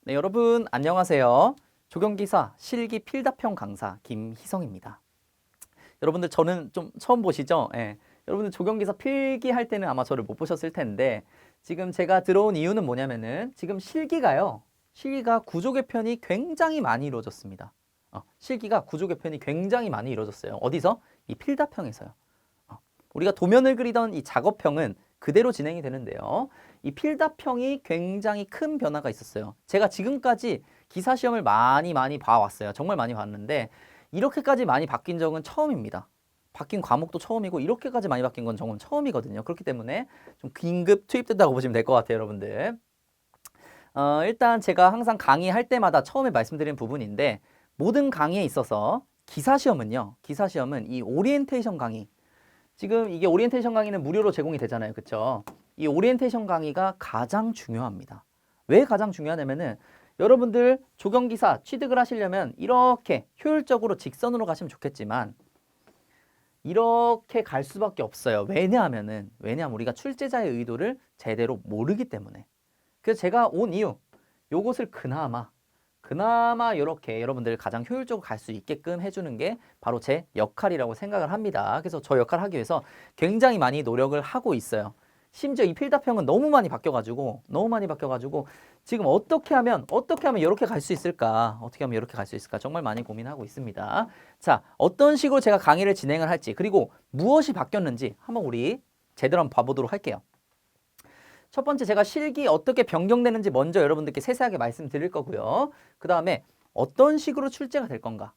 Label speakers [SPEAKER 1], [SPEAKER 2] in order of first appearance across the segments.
[SPEAKER 1] 네, 여러분 안녕하세요. 조경기사 실기 필답형 강사 김희성입니다. 여러분들 저는 좀 처음 보시죠? 예. 여러분들 조경기사 필기할 때는 아마 저를 못 보셨을 텐데 지금 제가 들어온 이유는 뭐냐면은 지금 실기가 구조 개편이 굉장히 많이 이루어졌습니다. 실기가 구조 개편이 굉장히 많이 이루어졌어요. 어디서? 이 필답형에서요. 우리가 도면을 그리던 이 작업형은 그대로 진행이 되는데요. 이 필답형이 굉장히 큰 변화가 있었어요. 제가 지금까지 기사 시험을 많이 봐왔어요. 정말 많이 봤는데 이렇게까지 많이 바뀐 적은 처음입니다. 바뀐 과목도 처음이고 이렇게까지 많이 바뀐 건 정말 처음이거든요. 그렇기 때문에 좀 긴급 투입된다고 보시면 될 것 같아요, 여러분들. 일단 제가 항상 강의할 때마다 처음에 말씀드린 부분인데 모든 강의에 있어서 기사 시험은 이 오리엔테이션 강의, 지금 이게 오리엔테이션 강의는 무료로 제공이 되잖아요. 그쵸? 이 오리엔테이션 강의가 가장 중요합니다. 왜 가장 중요하냐면은 여러분들 조경기사 취득을 하시려면 이렇게 효율적으로 직선으로 가시면 좋겠지만 이렇게 갈 수밖에 없어요. 왜냐하면 우리가 출제자의 의도를 제대로 모르기 때문에. 그래서 제가 온 이유, 요것을 그나마 이렇게 여러분들 가장 효율적으로 갈 수 있게끔 해주는 게 바로 제 역할이라고 생각을 합니다. 그래서 저 역할을 하기 위해서 굉장히 많이 노력을 하고 있어요. 심지어 이 필답형은 너무 많이 바뀌어가지고 지금 어떻게 하면 이렇게 갈 수 있을까? 어떻게 하면 이렇게 갈 수 있을까? 정말 많이 고민하고 있습니다. 자, 어떤 식으로 제가 강의를 진행을 할지, 그리고 무엇이 바뀌었는지 한번 우리 제대로 한번 봐보도록 할게요. 첫 번째, 제가 실기 어떻게 변경되는지 먼저 여러분들께 세세하게 말씀드릴 거고요. 그 다음에 어떤 식으로 출제가 될 건가?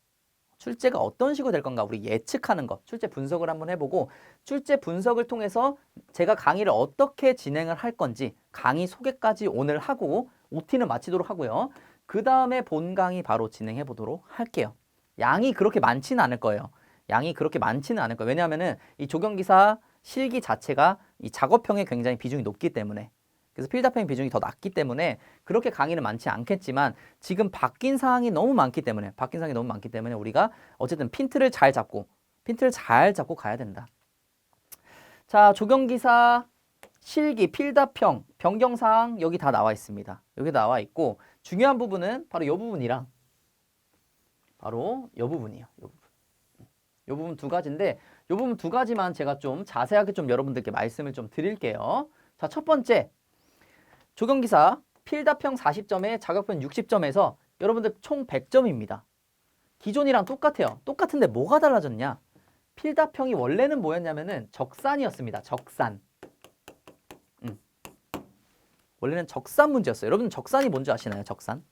[SPEAKER 1] 출제가 어떤 식으로 될 건가? 우리 예측하는 거, 출제 분석을 한번 해보고 출제 분석을 통해서 제가 강의를 어떻게 진행을 할 건지 강의 소개까지 오늘 하고 OT는 마치도록 하고요. 그 다음에 본 강의 바로 진행해 보도록 할게요. 양이 그렇게 많지는 않을 거예요. 왜냐하면은 이 조경기사 실기 자체가 이 작업형에 굉장히 비중이 높기 때문에, 그래서 필답형의 비중이 더 낮기 때문에 그렇게 강의는 많지 않겠지만 지금 바뀐 사항이 너무 많기 때문에 우리가 어쨌든 핀트를 잘 잡고 가야 된다. 자, 조경기사 실기 필답형 변경사항 여기 다 나와 있습니다. 여기 나와 있고 중요한 부분은 바로 이 부분이랑 바로 이 부분이에요. 이 부분 두 가지인데 이 부분 두 가지만 제가 좀 자세하게 좀 여러분들께 말씀을 좀 드릴게요. 자, 첫 번째, 조경기사 필답형 40점에 자격편 60점에서 여러분들 총 100점입니다. 기존이랑 똑같아요. 똑같은데 뭐가 달라졌냐? 필답형이 원래는 뭐였냐면은 적산이었습니다. 적산. 원래는 적산 문제였어요. 여러분 적산이 뭔지 아시나요? 적산?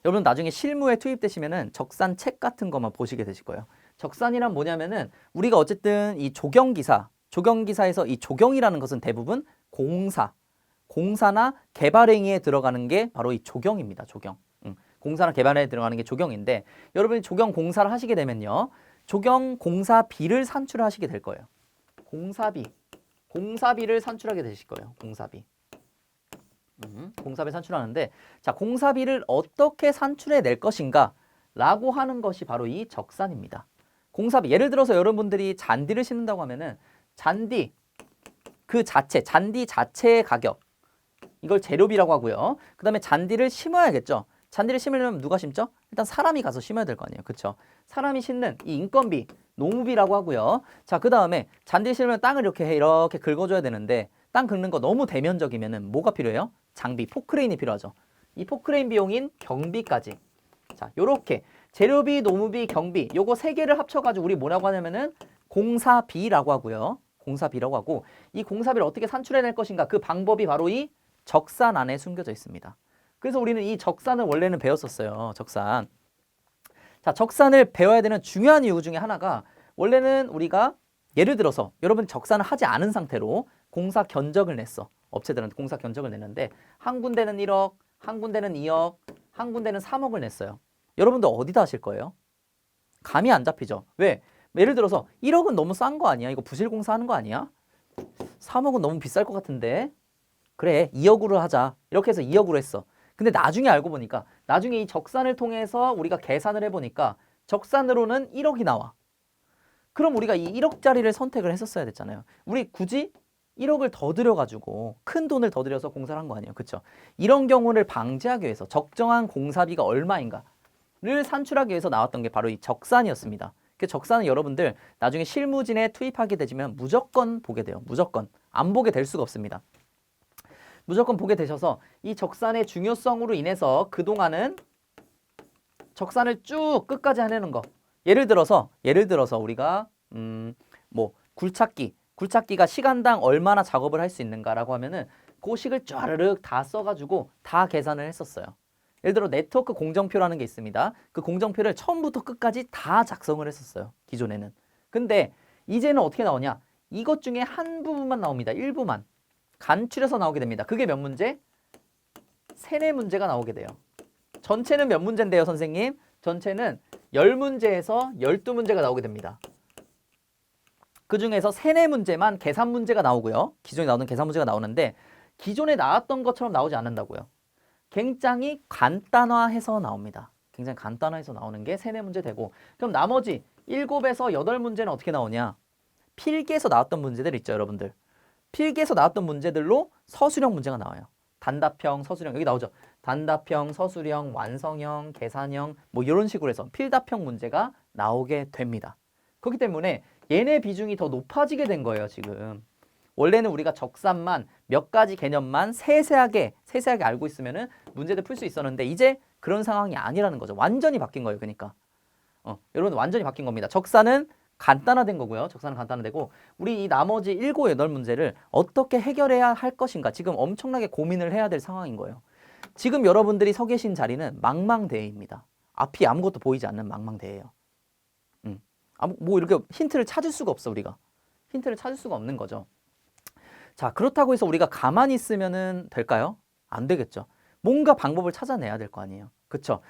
[SPEAKER 1] 여러분 나중에 실무에 투입되시면은 적산 책 같은 것만 보시게 되실 거예요. 적산이란 뭐냐면은 우리가 어쨌든 이 조경기사에서 이 조경이라는 것은 대부분 공사나 개발행위에 들어가는 게 바로 이 조경입니다. 조경. 공사나 개발에 들어가는 게 조경인데 여러분이 조경 공사를 하시게 되면요. 조경 공사비를 산출하시게 될 거예요. 공사비를 산출하게 되실 거예요. 공사비 산출하는데, 자, 공사비를 어떻게 산출해 낼 것인가 라고 하는 것이 바로 이 적산입니다. 공사비, 예를 들어서 여러분들이 잔디를 심는다고 하면은 잔디 자체의 가격, 이걸 재료비라고 하고요. 그 다음에 잔디를 심어야겠죠. 잔디를 심으려면 누가 심죠? 일단 사람이 가서 심어야 될 거 아니에요. 그쵸? 사람이 심는 이 인건비, 농비라고 하고요. 자, 그 다음에 잔디를 심으면 땅을 이렇게 긁어줘야 되는데 땅 긁는 거 너무 대면적이면은 뭐가 필요해요? 장비, 포크레인이 필요하죠. 이 포크레인 비용인 경비까지. 자, 요렇게 재료비, 노무비, 경비 요거 세 개를 합쳐가지고 우리 뭐라고 하냐면은 공사비라고 하고요. 공사비라고 하고, 이 공사비를 어떻게 산출해낼 것인가, 그 방법이 바로 이 적산 안에 숨겨져 있습니다. 그래서 우리는 이 적산을 원래는 배웠었어요. 적산. 자, 적산을 배워야 되는 중요한 이유 중에 하나가, 원래는 우리가 예를 들어서 여러분 적산을 하지 않은 상태로 공사 견적을 냈어. 업체들한테 공사 견적을 냈는데 한 군데는 1억, 한 군데는 2억, 한 군데는 3억을 냈어요. 여러분들 어디다 하실 거예요? 감이 안 잡히죠. 왜? 예를 들어서 1억은 너무 싼 거 아니야? 이거 부실 공사하는 거 아니야? 3억은 너무 비쌀 것 같은데. 그래, 2억으로 하자. 이렇게 해서 2억으로 했어. 근데 나중에 알고 보니까, 나중에 이 적산을 통해서 우리가 계산을 해보니까 적산으로는 1억이 나와. 그럼 우리가 이 1억짜리를 선택을 했었어야 됐잖아요. 우리 굳이 1억을 더 들여가지고 큰 돈을 더 들여서 공사를 한 거 아니에요. 그쵸? 이런 경우를 방지하기 위해서 적정한 공사비가 얼마인가를 산출하기 위해서 나왔던 게 바로 이 적산이었습니다. 그 적산은 여러분들 나중에 실무진에 투입하게 되면 무조건 보게 돼요. 무조건. 안 보게 될 수가 없습니다. 무조건 보게 되셔서 이 적산의 중요성으로 인해서 그동안은 적산을 쭉 끝까지 해내는 거. 예를 들어서 우리가 뭐 굴착기가 시간당 얼마나 작업을 할 수 있는가라고 하면은 그 식을 쫘르륵 다 써가지고 다 계산을 했었어요. 예를 들어 네트워크 공정표라는 게 있습니다. 그 공정표를 처음부터 끝까지 다 작성을 했었어요. 기존에는. 근데 이제는 어떻게 나오냐? 이것 중에 한 부분만 나옵니다. 일부만. 간추려서 나오게 됩니다. 그게 몇 문제? 3, 4문제가 나오게 돼요. 전체는 몇 문제인데요, 선생님? 전체는 10문제에서 12문제가 나오게 됩니다. 그 중에서 3, 4문제만 계산 문제가 나오고요. 기존에 나오는 계산 문제가 나오는데 기존에 나왔던 것처럼 나오지 않는다고요. 굉장히 간단화해서 나옵니다. 굉장히 간단화해서 나오는 게 3, 4문제 되고 그럼 나머지 7에서 8문제는 어떻게 나오냐? 필기에서 나왔던 문제들 있죠, 여러분들. 필기에서 나왔던 문제들로 서술형 문제가 나와요. 단답형, 서술형 여기 나오죠. 단답형, 서술형, 완성형, 계산형 뭐 이런 식으로 해서 필답형 문제가 나오게 됩니다. 그렇기 때문에 얘네 비중이 더 높아지게 된 거예요, 지금. 원래는 우리가 적산만 몇 가지 개념만 세세하게 알고 있으면은 문제들 풀 수 있었는데 이제 그런 상황이 아니라는 거죠. 완전히 바뀐 거예요, 그러니까. 여러분 완전히 바뀐 겁니다. 적산은 간단화된 거고요. 적산은 간단화되고 우리 이 나머지 7, 8문제를 어떻게 해결해야 할 것인가 지금 엄청나게 고민을 해야 될 상황인 거예요. 지금 여러분들이 서 계신 자리는 망망대해입니다. 앞이 아무것도 보이지 않는 망망대해예요. 뭐 이렇게 힌트를 찾을 수가 없어, 우리가. 힌트를 찾을 수가 없는 거죠. 자, 그렇다고 해서 우리가 가만히 있으면은 될까요? 안 되겠죠. 뭔가 방법을 찾아내야 될 거 아니에요. 그쵸?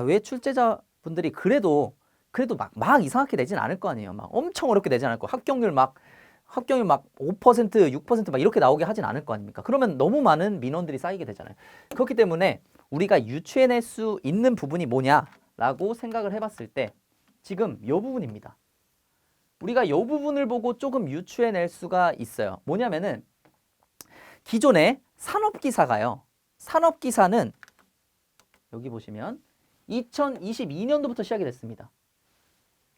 [SPEAKER 1] 왜 출제자분들이 그래도 막 이상하게 내진 않을 거 아니에요. 막 엄청 어렵게 내진 않을 거. 합격률 막 5%, 6% 막 이렇게 나오게 하진 않을 거 아닙니까? 그러면 너무 많은 민원들이 쌓이게 되잖아요. 그렇기 때문에 우리가 유추해낼 수 있는 부분이 뭐냐라고 생각을 해봤을 때 지금 이 부분입니다. 우리가 이 부분을 보고 조금 유추해낼 수가 있어요. 뭐냐면은 기존에 산업기사가요. 산업기사는 여기 보시면 2022년도부터 시작이 됐습니다.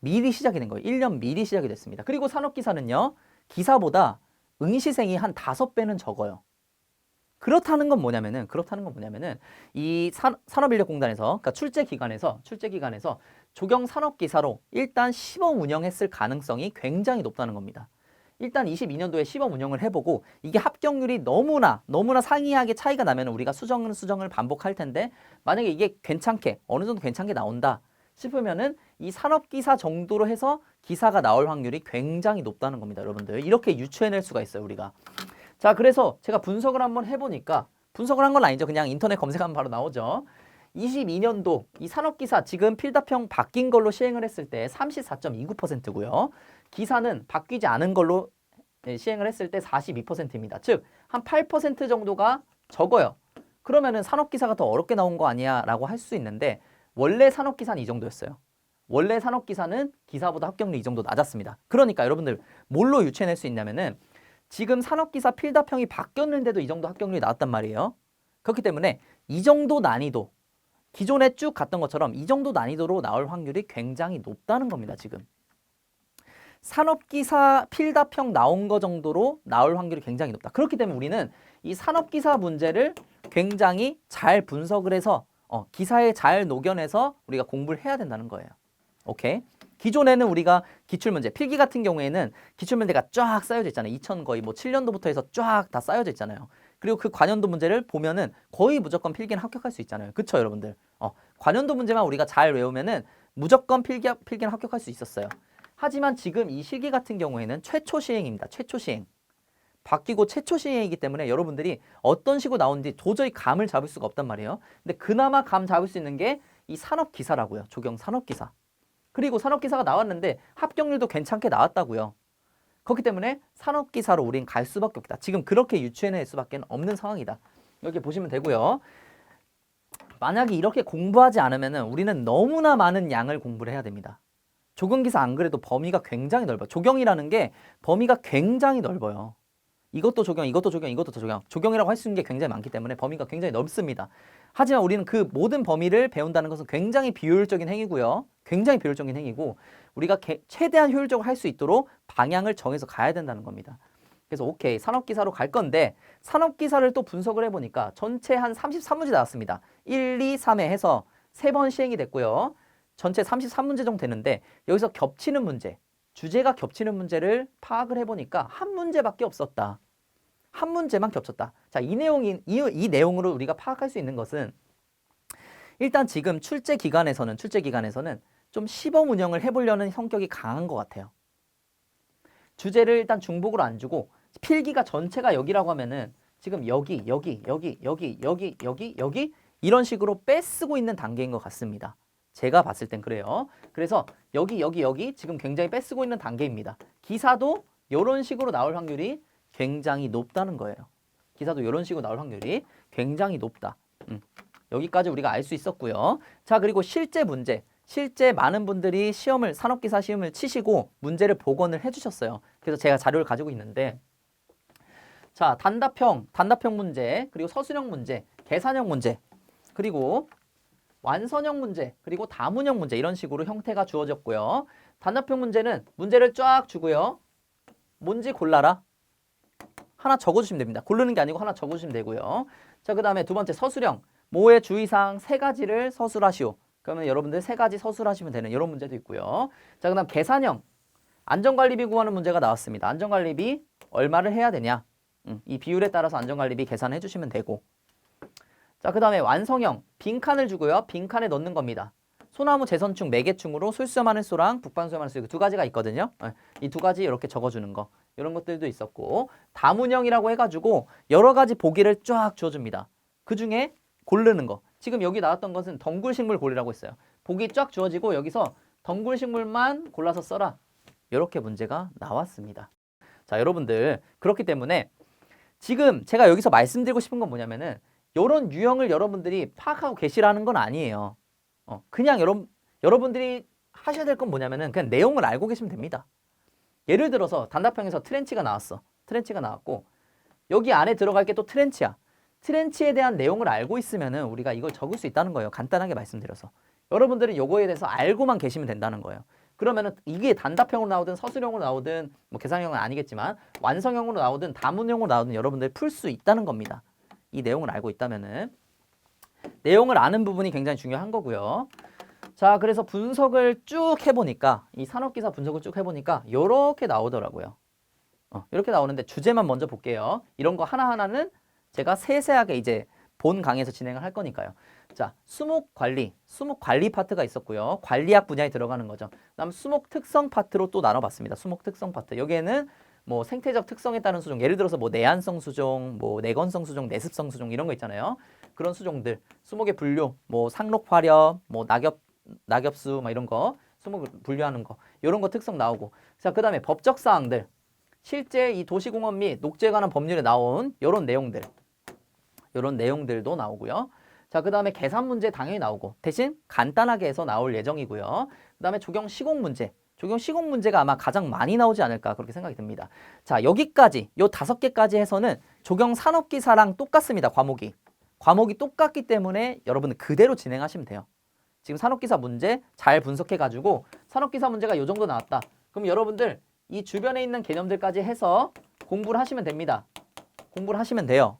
[SPEAKER 1] 미리 시작이 된 거예요. 1년 미리 시작이 됐습니다. 그리고 산업기사는요. 기사보다 응시생이 한 5배는 적어요. 그렇다는 건 뭐냐면은 이 산업인력공단에서 그러니까 출제기관에서 조경 산업기사로 일단 시범 운영했을 가능성이 굉장히 높다는 겁니다. 일단 22년도에 시범 운영을 해보고 이게 합격률이 너무나 상이하게 차이가 나면 우리가 수정을 반복할 텐데 만약에 이게 어느 정도 괜찮게 나온다 싶으면은 이 산업기사 정도로 해서 기사가 나올 확률이 굉장히 높다는 겁니다. 여러분들 이렇게 유추해낼 수가 있어요, 우리가. 자, 그래서 제가 분석을 한번 해보니까 분석을 한 건 아니죠. 그냥 인터넷 검색하면 바로 나오죠. 22년도 이 산업기사 지금 필답형 바뀐 걸로 시행을 했을 때 34.29%고요. 기사는 바뀌지 않은 걸로 시행을 했을 때 42%입니다. 즉, 한 8% 정도가 적어요. 그러면은 산업기사가 더 어렵게 나온 거 아니야 라고 할 수 있는데 원래 산업기사는 이 정도였어요. 원래 산업기사는 기사보다 합격률이 이 정도 낮았습니다. 그러니까 여러분들 뭘로 유추해낼 수 있냐면은 지금 산업기사 필답형이 바뀌었는데도 이 정도 합격률이 나왔단 말이에요. 그렇기 때문에 이 정도 난이도 기존에 쭉 갔던 것처럼 이 정도 난이도로 나올 확률이 굉장히 높다는 겁니다. 지금. 산업기사 필답형 나온 거 정도로 나올 확률이 굉장히 높다. 그렇기 때문에 우리는 이 산업기사 문제를 굉장히 잘 분석을 해서 기사에 잘 녹여내서 우리가 공부를 해야 된다는 거예요. 오케이? 기존에는 우리가 기출문제, 필기 같은 경우에는 기출문제가 쫙 쌓여져 있잖아요. 2000 거의 뭐 7년도부터 해서 쫙 다 쌓여져 있잖아요. 그리고 그 관연도 문제를 보면은 거의 무조건 필기는 합격할 수 있잖아요. 그쵸, 여러분들? 관연도 문제만 우리가 잘 외우면은 무조건 필기는 합격할 수 있었어요. 하지만 지금 이 시기 같은 경우에는 최초 시행입니다. 최초 시행. 바뀌고 최초 시행이기 때문에 여러분들이 어떤 식으로 나오는지 도저히 감을 잡을 수가 없단 말이에요. 근데 그나마 감 잡을 수 있는 게 이 산업기사라고요. 조경 산업기사. 그리고 산업기사가 나왔는데 합격률도 괜찮게 나왔다고요. 그렇기 때문에 산업기사로 우린 갈 수밖에 없다. 지금 그렇게 유추해낼 수밖에 없는 상황이다. 이렇게 보시면 되고요. 만약에 이렇게 공부하지 않으면 우리는 너무나 많은 양을 공부를 해야 됩니다. 조경기사 안 그래도 범위가 굉장히 넓어요. 조경이라는 게 범위가 굉장히 넓어요. 이것도 적용, 이것도 적용, 이것도 적용. 적용이라고 할 수 있는 게 굉장히 많기 때문에 범위가 굉장히 넓습니다. 하지만 우리는 그 모든 범위를 배운다는 것은 굉장히 비효율적인 행위고요. 굉장히 비효율적인 행위고 우리가 최대한 효율적으로 할 수 있도록 방향을 정해서 가야 된다는 겁니다. 그래서 오케이, 산업기사로 갈 건데 산업기사를 또 분석을 해보니까 전체 한 33문제 나왔습니다. 1, 2, 3회 해서 3번 시행이 됐고요. 전체 33문제 정도 되는데 여기서 겹치는 문제, 주제가 겹치는 문제를 파악을 해보니까 한 문제밖에 없었다. 한 문제만 겹쳤다. 자, 이 내용으로 우리가 파악할 수 있는 것은 일단 지금 출제 기간에서는 좀 시범 운영을 해보려는 성격이 강한 것 같아요. 주제를 일단 중복으로 안 주고 필기가 전체가 여기라고 하면은 지금 여기 이런 식으로 빼쓰고 있는 단계인 것 같습니다. 제가 봤을 땐 그래요. 그래서 여기 지금 굉장히 빼쓰고 있는 단계입니다. 기사도 이런 식으로 나올 확률이 굉장히 높다는 거예요. 기사도 이런 식으로 나올 확률이 굉장히 높다. 여기까지 우리가 알 수 있었고요. 자, 그리고 실제 문제. 실제 많은 분들이 산업기사 시험을 치시고 문제를 복원을 해주셨어요. 그래서 제가 자료를 가지고 있는데 자, 단답형 문제, 그리고 서술형 문제, 계산형 문제, 그리고 완선형 문제, 그리고 다문형 문제 이런 식으로 형태가 주어졌고요. 단답형 문제는 문제를 쫙 주고요. 뭔지 골라라. 하나 적어주시면 됩니다. 고르는 게 아니고 하나 적어주시면 되고요. 자, 그 다음에 두 번째 서술형. 모의 주의사항 3가지를 서술하시오. 그러면 여러분들 3가지 서술하시면 되는 이런 문제도 있고요. 자, 그 다음 계산형. 안전관리비 구하는 문제가 나왔습니다. 안전관리비 얼마를 해야 되냐. 이 비율에 따라서 안전관리비 계산해 주시면 되고. 자, 그 다음에 완성형. 빈칸을 주고요. 빈칸에 넣는 겁니다. 소나무 재선충, 매개충으로 솔수염 하늘소랑 북반수염 하늘소 두 가지가 있거든요. 이 두 가지 이렇게 적어주는 거. 이런 것들도 있었고 다문형이라고 해가지고 여러 가지 보기를 쫙 주어줍니다. 그 중에 고르는 거. 지금 여기 나왔던 것은 덩굴식물 고르라고 했어요. 보기 쫙 주어지고 여기서 덩굴식물만 골라서 써라. 이렇게 문제가 나왔습니다. 자, 여러분들 그렇기 때문에 지금 제가 여기서 말씀드리고 싶은 건 뭐냐면은 이런 유형을 여러분들이 파악하고 계시라는 건 아니에요. 그냥 여러분들이 하셔야 될 건 뭐냐면은 그냥 내용을 알고 계시면 됩니다. 예를 들어서 단답형에서 트렌치가 나왔어. 트렌치가 나왔고 여기 안에 들어갈 게 또 트렌치야. 트렌치에 대한 내용을 알고 있으면은 우리가 이걸 적을 수 있다는 거예요. 간단하게 말씀드려서. 여러분들은 요거에 대해서 알고만 계시면 된다는 거예요. 그러면은 이게 단답형으로 나오든 서술형으로 나오든 뭐 계산형은 아니겠지만 완성형으로 나오든 다문형으로 나오든 여러분들이 풀 수 있다는 겁니다. 이 내용을 알고 있다면은 내용을 아는 부분이 굉장히 중요한 거고요. 자, 그래서 분석을 쭉 해보니까 이 산업기사 분석을 쭉 해보니까 이렇게 나오더라고요. 이렇게 나오는데 주제만 먼저 볼게요. 이런 거 하나하나는 제가 세세하게 이제 본 강의에서 진행을 할 거니까요. 자, 수목 관리 파트가 있었고요. 관리학 분야에 들어가는 거죠. 그다음 수목 특성 파트로 또 나눠봤습니다. 수목 특성 파트. 여기에는 뭐 생태적 특성에 따른 수종, 예를 들어서 뭐 내한성 수종, 뭐 내건성 수종, 내습성 수종 이런 거 있잖아요. 그런 수종들, 수목의 분류, 뭐 상록 화력, 뭐 낙엽수 막 이런 거, 수목을 분류하는 거, 이런 거 특성 나오고. 자, 그다음에 법적 사항들, 실제 이 도시공원 및 녹지에 관한 법률에 나온 이런 내용들도 나오고요. 자, 그다음에 계산 문제 당연히 나오고 대신 간단하게 해서 나올 예정이고요. 그다음에 조경 시공 문제가 아마 가장 많이 나오지 않을까 그렇게 생각이 듭니다. 자, 여기까지 요 5개까지 해서는 조경 산업기사랑 똑같습니다. 과목이 똑같기 때문에 여러분은 그대로 진행하시면 돼요. 지금 산업기사 문제 잘 분석해가지고 산업기사 문제가 요 정도 나왔다. 그럼 여러분들 이 주변에 있는 개념들까지 해서 공부를 하시면 됩니다. 공부를 하시면 돼요.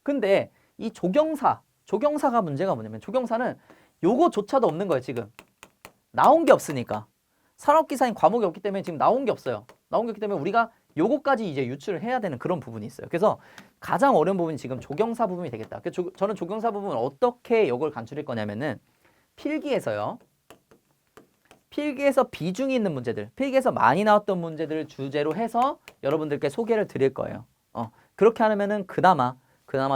[SPEAKER 1] 근데 이 조경사가 문제가 뭐냐면 조경사는 요거조차도 없는 거예요. 지금 나온 게 없으니까. 산업기사인 과목이 없기 때문에 지금 나온 게 없어요. 나온 게 없기 때문에 우리가 요거까지 이제 유출을 해야 되는 그런 부분이 있어요. 그래서 가장 어려운 부분이 지금 조경사 부분이 되겠다. 그래서 저는 조경사 부분을 어떻게 요걸 간추릴 거냐면은 필기에서 비중이 있는 문제들, 필기에서 많이 나왔던 문제들을 주제로 해서 여러분들께 소개를 드릴 거예요. 그렇게 하면은 그나마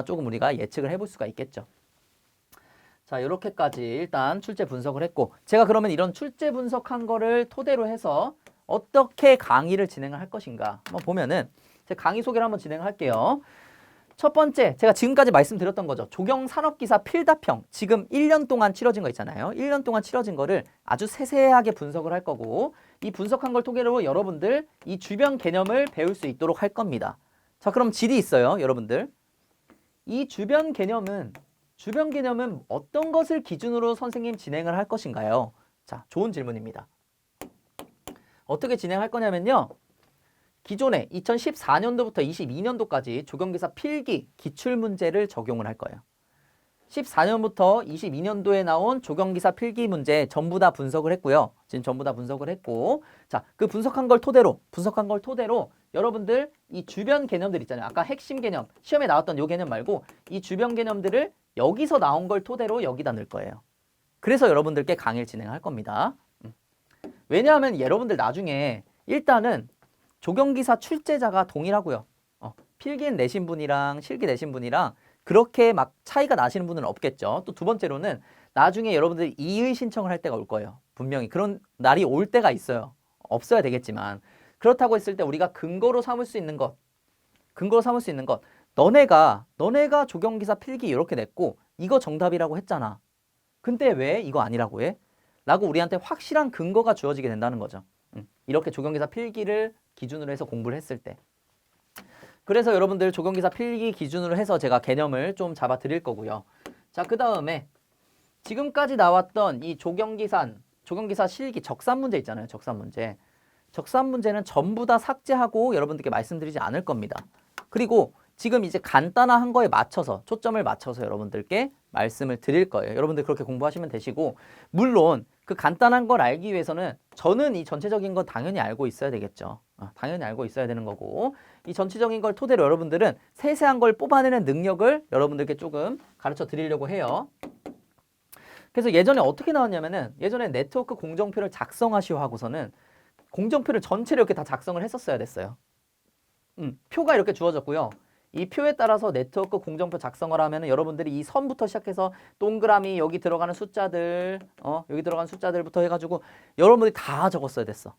[SPEAKER 1] 조금 우리가 예측을 해볼 수가 있겠죠. 자, 이렇게까지 일단 출제 분석을 했고 제가 그러면 이런 출제 분석한 거를 토대로 해서 어떻게 강의를 진행을 할 것인가 한번 보면은 제가 강의 소개를 한번 진행할게요. 첫 번째, 제가 지금까지 말씀드렸던 거죠. 조경산업기사 필답형, 지금 1년 동안 치러진 거 있잖아요. 1년 동안 치러진 거를 아주 세세하게 분석을 할 거고 이 분석한 걸 토대로 여러분들 이 주변 개념을 배울 수 있도록 할 겁니다. 자, 그럼 질이 있어요, 여러분들. 이 주변 개념은 어떤 것을 기준으로 선생님 진행을 할 것인가요? 자, 좋은 질문입니다. 어떻게 진행할 거냐면요. 기존에 2014년도부터 22년도까지 조경기사 필기 기출문제를 적용을 할 거예요. 14년부터 22년도에 나온 조경기사 필기 문제 전부 다 분석을 했고요. 지금 전부 다 분석을 했고, 자, 그 분석한 걸 토대로 여러분들 이 주변 개념들 있잖아요. 아까 핵심 개념, 시험에 나왔던 요 개념 말고 이 주변 개념들을 여기서 나온 걸 토대로 여기다 넣을 거예요. 그래서 여러분들께 강의를 진행할 겁니다. 왜냐하면 여러분들 나중에 일단은 조경기사 출제자가 동일하고요. 필기 내신 분이랑 실기 내신 분이랑 그렇게 막 차이가 나시는 분은 없겠죠. 또 두 번째로는 나중에 여러분들이 이의 신청을 할 때가 올 거예요. 분명히 그런 날이 올 때가 있어요. 없어야 되겠지만 그렇다고 했을 때 우리가 근거로 삼을 수 있는 것 너네가 조경기사 필기 이렇게 냈고 이거 정답이라고 했잖아. 근데 왜 이거 아니라고 해? 라고 우리한테 확실한 근거가 주어지게 된다는 거죠. 이렇게 조경기사 필기를 기준으로 해서 공부를 했을 때. 그래서 여러분들 조경기사 필기 기준으로 해서 제가 개념을 좀 잡아 드릴 거고요. 자, 그 다음에 지금까지 나왔던 이 조경기사 실기 적산 문제 있잖아요. 적산 문제는 전부 다 삭제하고 여러분들께 말씀드리지 않을 겁니다. 그리고 지금 이제 간단한 거에 맞춰서 초점을 맞춰서 여러분들께 말씀을 드릴 거예요. 여러분들 그렇게 공부하시면 되시고, 물론 그 간단한 걸 알기 위해서는 저는 이 전체적인 건 당연히 알고 있어야 되겠죠. 당연히 알고 있어야 되는 거고, 이 전체적인 걸 토대로 여러분들은 세세한 걸 뽑아내는 능력을 여러분들께 조금 가르쳐 드리려고 해요. 그래서 예전에 어떻게 나왔냐면은 예전에 네트워크 공정표를 작성하시오 하고서는 공정표를 전체를 이렇게 다 작성을 했었어야 됐어요. 표가 이렇게 주어졌고요. 이 표에 따라서 네트워크 공정표 작성을 하면은 여러분들이 이 선부터 시작해서 동그라미 여기 들어가는 숫자들, 여기 들어가는 숫자들부터 해가지고 여러분들이 다 적었어야 됐어.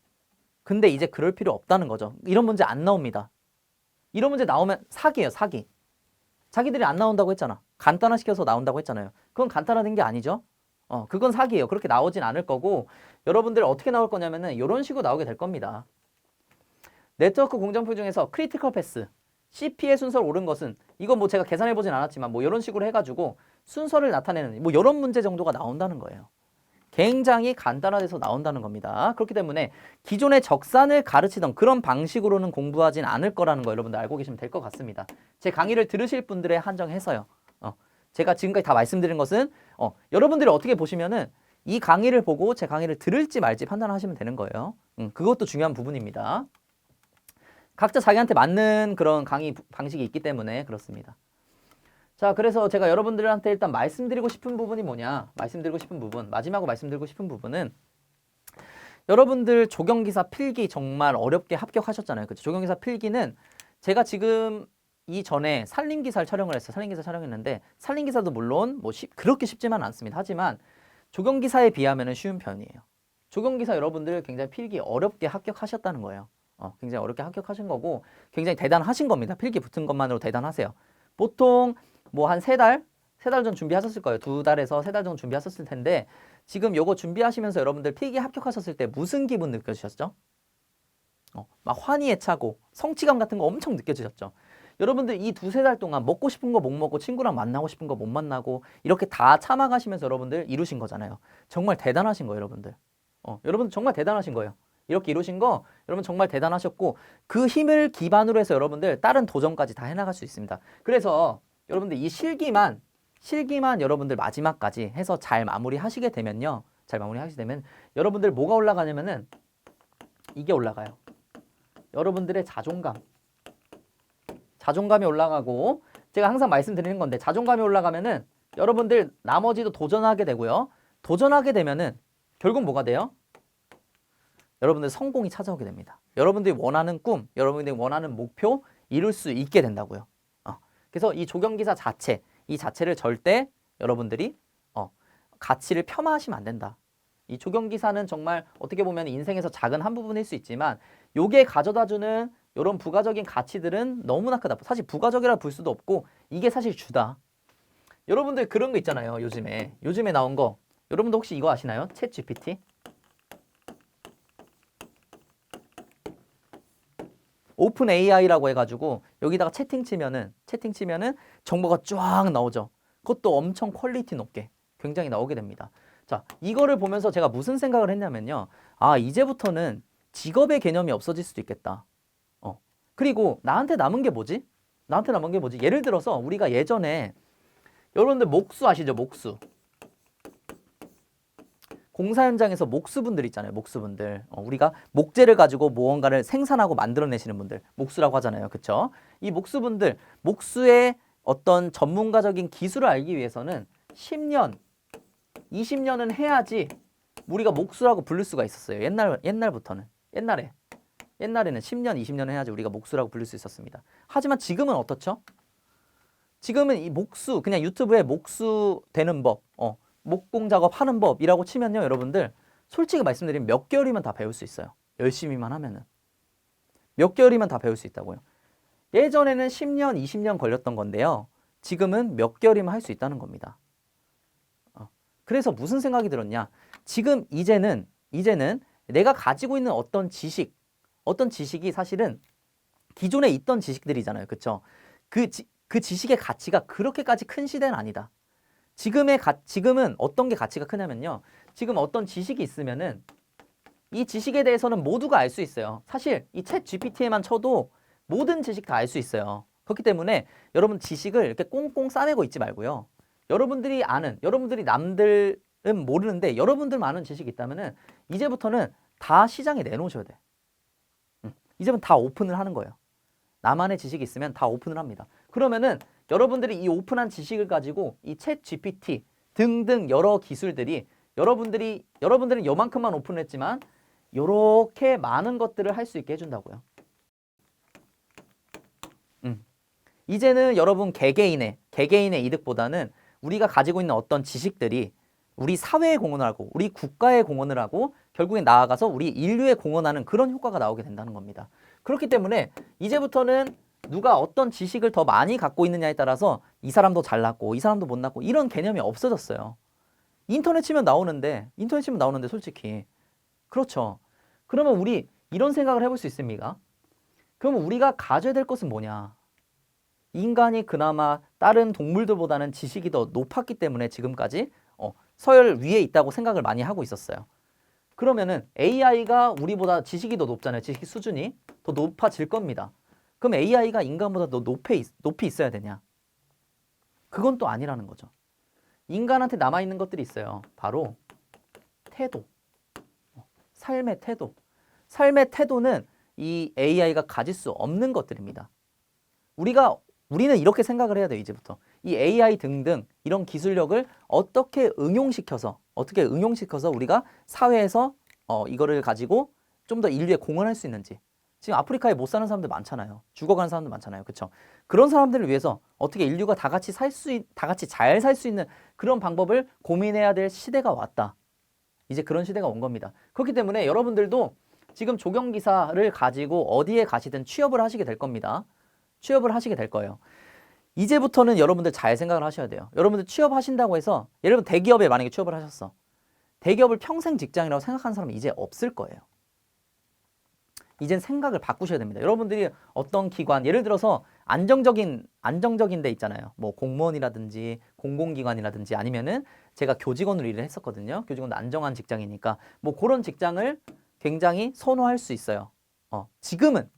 [SPEAKER 1] 근데 이제 그럴 필요 없다는 거죠. 이런 문제 안 나옵니다. 이런 문제 나오면 사기예요, 사기. 자기들이 안 나온다고 했잖아. 간단화시켜서 나온다고 했잖아요. 그건 간단화된 게 아니죠. 그건 사기예요. 그렇게 나오진 않을 거고, 여러분들 어떻게 나올 거냐면은 이런 식으로 나오게 될 겁니다. 네트워크 공정표 중에서 크리티컬 패스, CP의 순서를 옳은 것은, 이거 뭐 제가 계산해보진 않았지만 뭐 이런 식으로 해가지고 순서를 나타내는 뭐 이런 문제 정도가 나온다는 거예요. 굉장히 간단화돼서 나온다는 겁니다. 그렇기 때문에 기존의 적산을 가르치던 그런 방식으로는 공부하진 않을 거라는 거 여러분들 알고 계시면 될 것 같습니다. 제 강의를 들으실 분들에 한정해서요. 제가 지금까지 다 말씀드린 것은 여러분들이 어떻게 보시면은 이 강의를 보고 제 강의를 들을지 말지 판단하시면 되는 거예요. 그것도 중요한 부분입니다. 각자 자기한테 맞는 그런 강의 방식이 있기 때문에 그렇습니다. 자, 그래서 제가 여러분들한테 일단 말씀드리고 싶은 부분이 뭐냐, 마지막으로 말씀드리고 싶은 부분은, 여러분들 조경기사 필기 정말 어렵게 합격하셨잖아요. 그렇죠? 조경기사 필기는 제가 지금 이전에 산림기사를 촬영을 했어요. 산림기사 촬영했는데 산림기사도 물론 뭐 그렇게 쉽지만 않습니다. 하지만 조경기사에 비하면 쉬운 편이에요. 조경기사 여러분들 굉장히 필기 어렵게 합격하셨다는 거예요. 굉장히 어렵게 합격하신 거고 굉장히 대단하신 겁니다. 필기 붙은 것만으로 대단하세요. 보통 뭐 한 3달 전 준비하셨을 거예요. 2달에서 3달 정도 준비하셨을 텐데 지금 요거 준비하시면서 여러분들 필기 합격하셨을 때 무슨 기분 느껴지셨죠? 막 환희에 차고 성취감 같은 거 엄청 느껴지셨죠? 여러분들 이 2-3달 동안 먹고 싶은 거 못 먹고 친구랑 만나고 싶은 거 못 만나고 이렇게 다 참아가시면서 여러분들 이루신 거잖아요. 정말 대단하신 거예요, 여러분들. 여러분 정말 대단하신 거예요. 이렇게 이루신 거 여러분 정말 대단하셨고 그 힘을 기반으로 해서 여러분들 다른 도전까지 다 해나갈 수 있습니다. 그래서 여러분들 이 실기만 여러분들 마지막까지 해서 잘 마무리하시게 되면요. 여러분들 뭐가 올라가냐면은 이게 올라가요. 여러분들의 자존감이 올라가고 제가 항상 말씀드리는 건데 자존감이 올라가면은 여러분들 나머지도 도전하게 되고요. 도전하게 되면은 결국 뭐가 돼요? 여러분들 성공이 찾아오게 됩니다. 여러분들이 원하는 꿈, 여러분들이 원하는 목표 이룰 수 있게 된다고요. 그래서 이 조경기사 이 자체를 절대 여러분들이 가치를 폄하하시면 안 된다. 이 조경기사는 정말 어떻게 보면 인생에서 작은 한 부분일 수 있지만 요게 가져다주는 이런 부가적인 가치들은 너무나 크다. 사실 부가적이라 볼 수도 없고 이게 사실 주다. 여러분들 그런 거 있잖아요. 요즘에 나온 거. 여러분들 혹시 이거 아시나요? 챗 GPT? 오픈 AI라고 해가지고 여기다가 채팅 치면은 정보가 쫙 나오죠. 그것도 엄청 퀄리티 높게 굉장히 나오게 됩니다. 자, 이거를 보면서 제가 무슨 생각을 했냐면요. 아, 이제부터는 직업의 개념이 없어질 수도 있겠다. 그리고 나한테 남은 게 뭐지? 예를 들어서 우리가 예전에 여러분들 목수 아시죠? 목수. 공사 현장에서 목수분들 있잖아요. 목수분들. 우리가 목재를 가지고 무언가를 생산하고 만들어내시는 분들. 목수라고 하잖아요. 그쵸? 이 목수분들, 목수의 어떤 전문가적인 기술을 알기 위해서는 10년, 20년은 해야지 우리가 목수라고 부를 수가 있었어요. 옛날부터는. 옛날에는 10년, 20년 해야지 우리가 목수라고 부를 수 있었습니다. 하지만 지금은 어떻죠? 지금은 이 목수, 그냥 유튜브에 목수 되는 법, 목공 작업하는 법이라고 치면요, 여러분들 솔직히 말씀드리면 몇 개월이면 다 배울 수 있어요. 열심히만 하면은. 몇 개월이면 다 배울 수 있다고요. 예전에는 10년, 20년 걸렸던 건데요. 지금은 몇 개월이면 할 수 있다는 겁니다. 그래서 무슨 생각이 들었냐? 지금 이제는 내가 가지고 있는 어떤 지식이 사실은 기존에 있던 지식들이잖아요. 그쵸? 그 지식의 가치가 그렇게까지 큰 시대는 아니다. 지금은 어떤 게 가치가 크냐면요. 지금 어떤 지식이 있으면은 이 지식에 대해서는 모두가 알 수 있어요. 사실 이 챗 GPT에만 쳐도 모든 지식 다 알 수 있어요. 그렇기 때문에 여러분 지식을 이렇게 꽁꽁 싸매고 있지 말고요. 여러분들이 남들은 모르는데 여러분들만 아는 지식이 있다면은 이제부터는 다 시장에 내놓으셔야 돼. 이제부터 다 오픈을 하는 거예요. 나만의 지식이 있으면 다 오픈을 합니다. 그러면은 여러분들이 이 오픈한 지식을 가지고 이 챗 GPT 등등 여러 기술들이 여러분들은 요만큼만 오픈했지만 요렇게 많은 것들을 할 수 있게 해준다고요. 이제는 여러분 개개인의 이득보다는 우리가 가지고 있는 어떤 지식들이 우리 사회에 공헌을 하고 우리 국가에 공헌을 하고 결국에 나아가서 우리 인류에 공헌하는 그런 효과가 나오게 된다는 겁니다. 그렇기 때문에 이제부터는 누가 어떤 지식을 더 많이 갖고 있느냐에 따라서 이 사람도 잘났고 이 사람도 못났고 이런 개념이 없어졌어요. 인터넷 치면 나오는데 솔직히 그렇죠. 그러면 우리 이런 생각을 해볼 수 있습니까? 그러면 우리가 가져야 될 것은 뭐냐? 인간이 그나마 다른 동물들보다는 지식이 더 높았기 때문에 지금까지 서열 위에 있다고 생각을 많이 하고 있었어요. 그러면은 AI가 우리보다 지식이 더 높잖아요. 지식 수준이 더 높아질 겁니다. 그럼 AI가 인간보다 더 높이 있어야 되냐? 그건 또 아니라는 거죠. 인간한테 남아있는 것들이 있어요. 바로 태도, 삶의 태도. 삶의 태도는 이 AI가 가질 수 없는 것들입니다. 우리는 이렇게 생각을 해야 돼요. 이제부터. 이 AI 등등 이런 기술력을 어떻게 응용시켜서 우리가 사회에서 이거를 가지고 좀 더 인류에 공헌할 수 있는지. 지금 아프리카에 못 사는 사람들 많잖아요. 죽어가는 사람들 많잖아요. 그렇죠? 그런 사람들을 위해서 어떻게 인류가 다 같이 잘 살 수 있는 그런 방법을 고민해야 될 시대가 왔다. 이제 그런 시대가 온 겁니다. 그렇기 때문에 여러분들도 지금 조경기사를 가지고 어디에 가시든 취업을 하시게 될 겁니다. 취업을 하시게 될 거예요. 이제부터는 여러분들 잘 생각을 하셔야 돼요. 여러분들 취업하신다고 해서 예를 들면 대기업에 만약에 취업을 하셨어. 대기업을 평생 직장이라고 생각하는 사람은 이제 없을 거예요. 이젠 생각을 바꾸셔야 됩니다. 여러분들이 어떤 기관, 예를 들어서 안정적인 데 있잖아요. 뭐 공무원이라든지 공공기관이라든지 아니면은 제가 교직원으로 일을 했었거든요. 교직원도 안정한 직장이니까 뭐 그런 직장을 굉장히 선호할 수 있어요. 지금은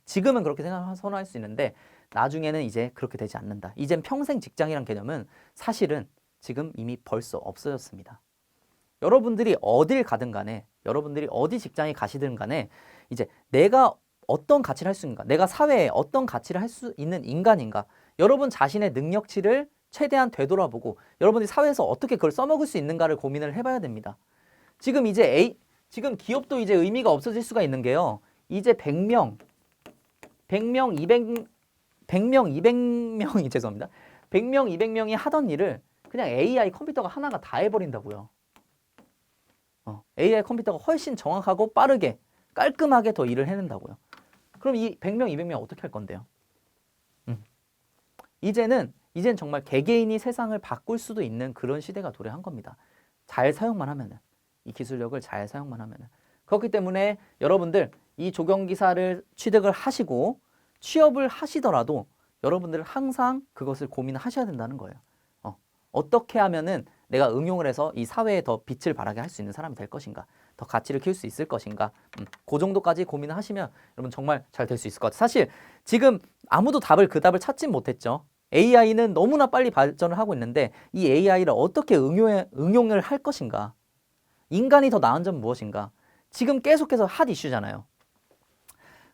[SPEAKER 1] 그렇게 선호할 수 있는데 나중에는 이제 그렇게 되지 않는다. 이젠 평생 직장이란 개념은 사실은 지금 이미 벌써 없어졌습니다. 여러분들이 어딜 가든 간에 여러분들이 어디 직장에 가시든 간에 이제 내가 어떤 가치를 할 수 있는가, 내가 사회에 어떤 가치를 할 수 있는 인간인가, 여러분 자신의 능력치를 최대한 되돌아보고 여러분들이 사회에서 어떻게 그걸 써먹을 수 있는가를 고민을 해봐야 됩니다. 지금 기업도 이제 의미가 없어질 수가 있는 게요. 이제 100명, 200명이 죄송합니다. 100명, 200명이 하던 일을 그냥 AI 컴퓨터가 하나가 다 해버린다고요. AI 컴퓨터가 훨씬 정확하고 빠르게 깔끔하게 더 일을 해낸다고요. 그럼 이 100명, 200명 어떻게 할 건데요? 이젠 정말 개개인이 세상을 바꿀 수도 있는 그런 시대가 도래한 겁니다. 잘 사용만 하면은. 이 기술력을 잘 사용만 하면은. 그렇기 때문에 여러분들 이 조경기사를 취득을 하시고 취업을 하시더라도 여러분들은 항상 그것을 고민하셔야 된다는 거예요. 어떻게 하면은 내가 응용을 해서 이 사회에 더 빛을 발하게 할 수 있는 사람이 될 것인가, 더 가치를 키울 수 있을 것인가, 그 정도까지 고민을 하시면 여러분 정말 잘 될 수 있을 것 같아요. 사실 지금 아무도 그 답을 찾진 못했죠. AI는 너무나 빨리 발전을 하고 있는데 이 AI를 어떻게 응용을 할 것인가, 인간이 더 나은 점은 무엇인가, 지금 계속해서 핫 이슈잖아요.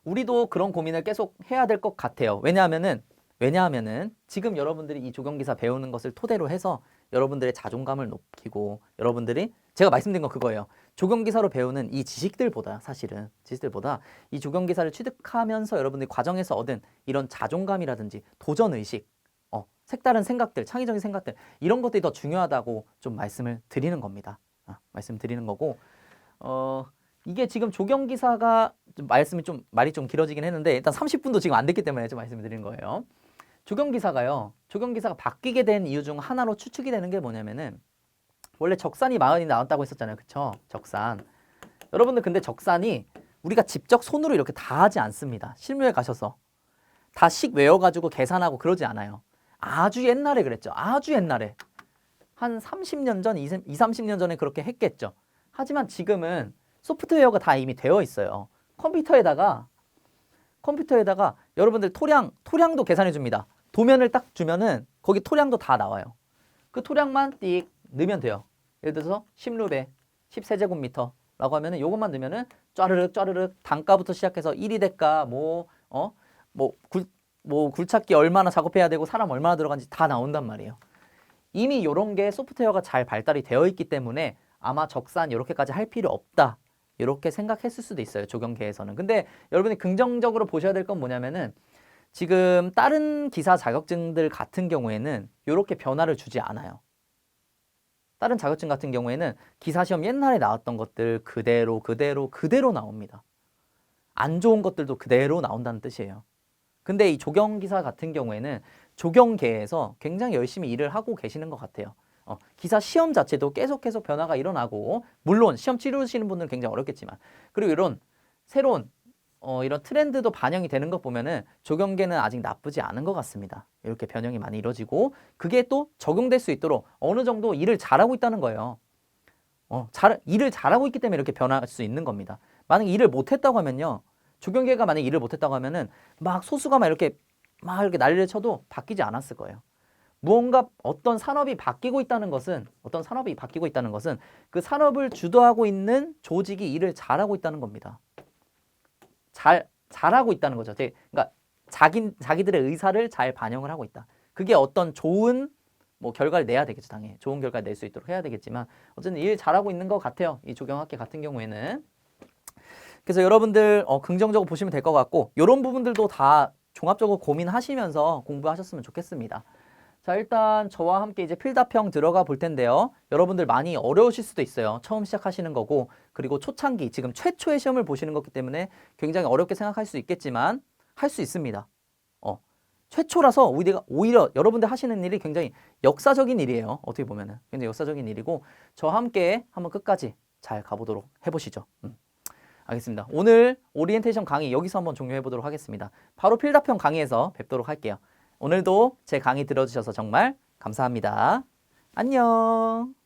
[SPEAKER 1] 우리도 그런 고민을 계속 해야 될 것 같아요. 왜냐하면은 지금 여러분들이 이 조경기사 배우는 것을 토대로 해서 여러분들의 자존감을 높이고, 여러분들이 제가 말씀드린 건 그거예요. 조경기사로 배우는 이 지식들보다 이 조경기사를 취득하면서 여러분들이 과정에서 얻은 이런 자존감이라든지 도전의식, 색다른 생각들, 창의적인 생각들, 이런 것들이 더 중요하다고 좀 말씀을 드리는 겁니다. 말씀드리는 거고, 이게 지금 조경기사가 말이 좀 길어지긴 했는데 일단 30분도 지금 안 됐기 때문에 좀 말씀을 드린 거예요. 조경기사가 바뀌게 된 이유 중 하나로 추측이 되는 게 뭐냐면은, 원래 적산이 마흔이 나왔다고 했었잖아요. 그쵸? 적산. 여러분들 근데 적산이 우리가 직접 손으로 이렇게 다 하지 않습니다. 실무에 가셔서 다 씩 외워가지고 계산하고 그러지 않아요. 아주 옛날에 그랬죠. 아주 옛날에. 한 30년 전, 20, 30년 전에 그렇게 했겠죠. 하지만 지금은 소프트웨어가 다 이미 되어 있어요. 컴퓨터에다가 여러분들 토량도 계산해 줍니다. 도면을 딱 주면은 거기 토량도 다 나와요. 그 토량만 띡 넣으면 돼요. 예를 들어서 10루베, 10세제곱미터라고 하면은 요것만 넣으면은 쫘르륵 단가부터 시작해서 1위 대가 굴착기 얼마나 작업해야 되고 사람 얼마나 들어간지 다 나온단 말이에요. 이미 이런 게 소프트웨어가 잘 발달이 되어 있기 때문에 아마 적산 이렇게까지 할 필요 없다, 이렇게 생각했을 수도 있어요. 조경계에서는. 근데 여러분이 긍정적으로 보셔야 될 건 뭐냐면은, 지금 다른 기사 자격증들 같은 경우에는 이렇게 변화를 주지 않아요. 다른 자격증 같은 경우에는 기사시험 옛날에 나왔던 것들 그대로 나옵니다. 안 좋은 것들도 그대로 나온다는 뜻이에요. 근데 이 조경기사 같은 경우에는 조경계에서 굉장히 열심히 일을 하고 계시는 것 같아요. 기사 시험 자체도 계속해서 변화가 일어나고, 물론 시험 치르시는 분들은 굉장히 어렵겠지만, 그리고 이런 새로운 이런 트렌드도 반영이 되는 것 보면은 조경계는 아직 나쁘지 않은 것 같습니다. 이렇게 변형이 많이 이루어지고, 그게 또 적용될 수 있도록 어느 정도 일을 잘하고 있다는 거예요. 일을 잘하고 있기 때문에 이렇게 변할 수 있는 겁니다. 만약에 일을 못했다고 하면요, 조경계가 만약에 일을 못했다고 하면은 막 소수가 막 이렇게 난리를 쳐도 바뀌지 않았을 거예요. 무언가 어떤 산업이 바뀌고 있다는 것은 그 산업을 주도하고 있는 조직이 일을 잘하고 있다는 겁니다. 잘하고 있다는 거죠. 그러니까 자기들의 의사를 잘 반영을 하고 있다. 그게 어떤 좋은 결과를 내야 되겠죠. 당연히 좋은 결과를 낼 수 있도록 해야 되겠지만, 어쨌든 일 잘하고 있는 것 같아요. 이 조경학계 같은 경우에는. 그래서 여러분들 긍정적으로 보시면 될 것 같고, 이런 부분들도 다 종합적으로 고민하시면서 공부하셨으면 좋겠습니다. 자, 일단 저와 함께 이제 필답형 들어가 볼 텐데요. 여러분들 많이 어려우실 수도 있어요. 처음 시작하시는 거고, 그리고 초창기, 지금 최초의 시험을 보시는 거기 때문에 굉장히 어렵게 생각할 수 있겠지만 할 수 있습니다. 최초라서 오히려 여러분들 하시는 일이 굉장히 역사적인 일이에요. 어떻게 보면은 굉장히 역사적인 일이고, 저와 함께 한번 끝까지 잘 가보도록 해보시죠. 알겠습니다. 오늘 오리엔테이션 강의 여기서 한번 종료해 보도록 하겠습니다. 바로 필답형 강의에서 뵙도록 할게요. 오늘도 제 강의 들어주셔서 정말 감사합니다. 안녕.